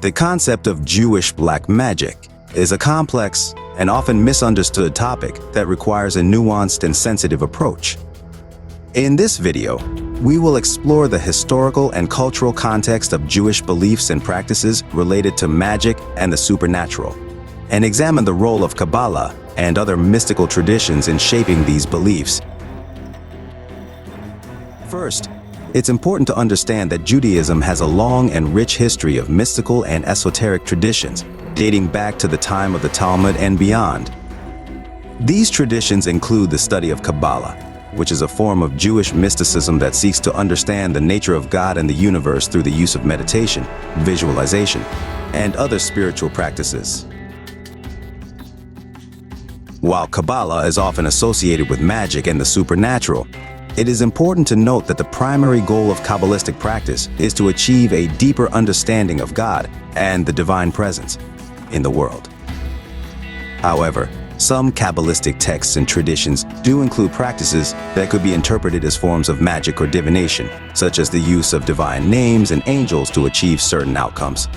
The concept of Jewish black magic is a complex and often misunderstood topic that requires a nuanced and sensitive approach. In this video, we will explore the historical and cultural context of Jewish beliefs and practices related to magic and the supernatural, and examine the role of Kabbalah and other mystical traditions in shaping these beliefs. First, it's important to understand that Judaism has a long and rich history of mystical and esoteric traditions, dating back to the time of the Talmud and beyond. These traditions include the study of Kabbalah, which is a form of Jewish mysticism that seeks to understand the nature of God and the universe through the use of meditation, visualization, and other spiritual practices. While Kabbalah is often associated with magic and the supernatural, it is important to note that the primary goal of Kabbalistic practice is to achieve a deeper understanding of God and the divine presence in the world. However, some Kabbalistic texts and traditions do include practices that could be interpreted as forms of magic or divination, such as the use of divine names and angels to achieve certain outcomes.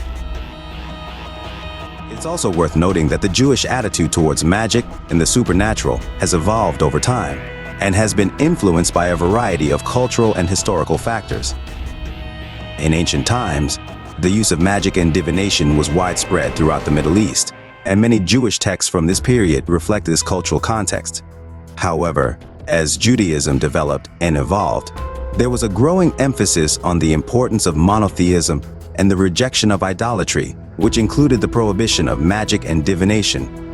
It's also worth noting that the Jewish attitude towards magic and the supernatural has evolved over time and has been influenced by a variety of cultural and historical factors. In ancient times, the use of magic and divination was widespread throughout the Middle East, and many Jewish texts from this period reflect this cultural context. However, as Judaism developed and evolved, there was a growing emphasis on the importance of monotheism and the rejection of idolatry, which included the prohibition of magic and divination.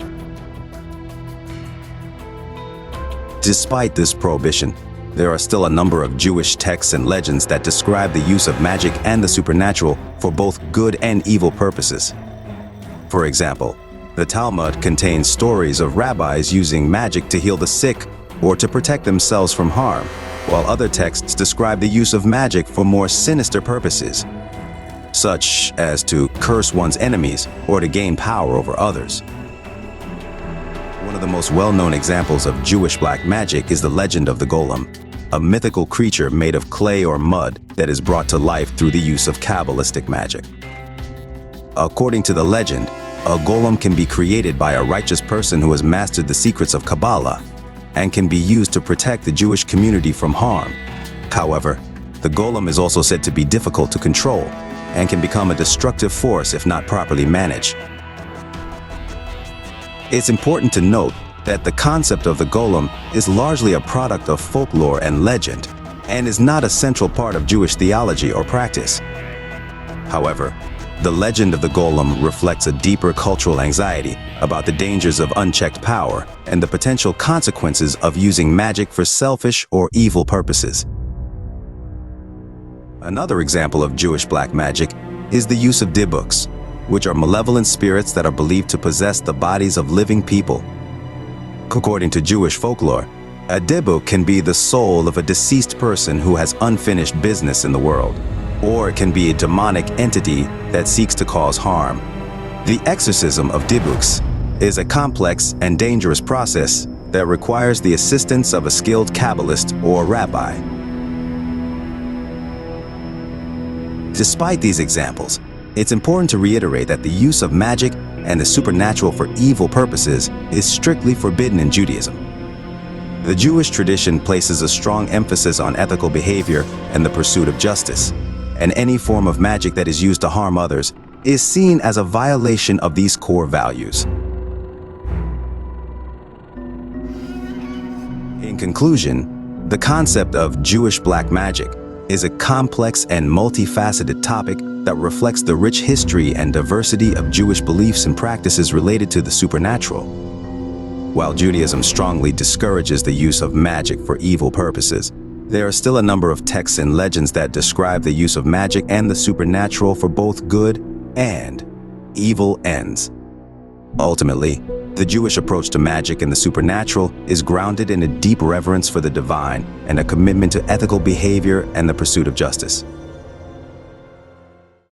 Despite this prohibition, there are still a number of Jewish texts and legends that describe the use of magic and the supernatural for both good and evil purposes. For example, the Talmud contains stories of rabbis using magic to heal the sick or to protect themselves from harm, while other texts describe the use of magic for more sinister purposes, such as to curse one's enemies or to gain power over others. One of the most well-known examples of Jewish black magic is the legend of the golem, a mythical creature made of clay or mud that is brought to life through the use of Kabbalistic magic. According to the legend, a golem can be created by a righteous person who has mastered the secrets of Kabbalah and can be used to protect the Jewish community from harm. However, the golem is also said to be difficult to control and can become a destructive force if not properly managed. It's important to note that the concept of the golem is largely a product of folklore and legend and is not a central part of Jewish theology or practice. However, the legend of the golem reflects a deeper cultural anxiety about the dangers of unchecked power and the potential consequences of using magic for selfish or evil purposes. Another example of Jewish black magic is the use of dibuks, which are malevolent spirits that are believed to possess the bodies of living people. According to Jewish folklore, a dibuk can be the soul of a deceased person who has unfinished business in the world, or it can be a demonic entity that seeks to cause harm. The exorcism of dibuks is a complex and dangerous process that requires the assistance of a skilled Kabbalist or rabbi. Despite these examples, it's important to reiterate that the use of magic and the supernatural for evil purposes is strictly forbidden in Judaism. The Jewish tradition places a strong emphasis on ethical behavior and the pursuit of justice, and any form of magic that is used to harm others is seen as a violation of these core values. In conclusion, the concept of Jewish black magic is a complex and multifaceted topic that reflects the rich history and diversity of Jewish beliefs and practices related to the supernatural. While Judaism strongly discourages the use of magic for evil purposes, there are still a number of texts and legends that describe the use of magic and the supernatural for both good and evil ends. Ultimately, the Jewish approach to magic and the supernatural is grounded in a deep reverence for the divine and a commitment to ethical behavior and the pursuit of justice.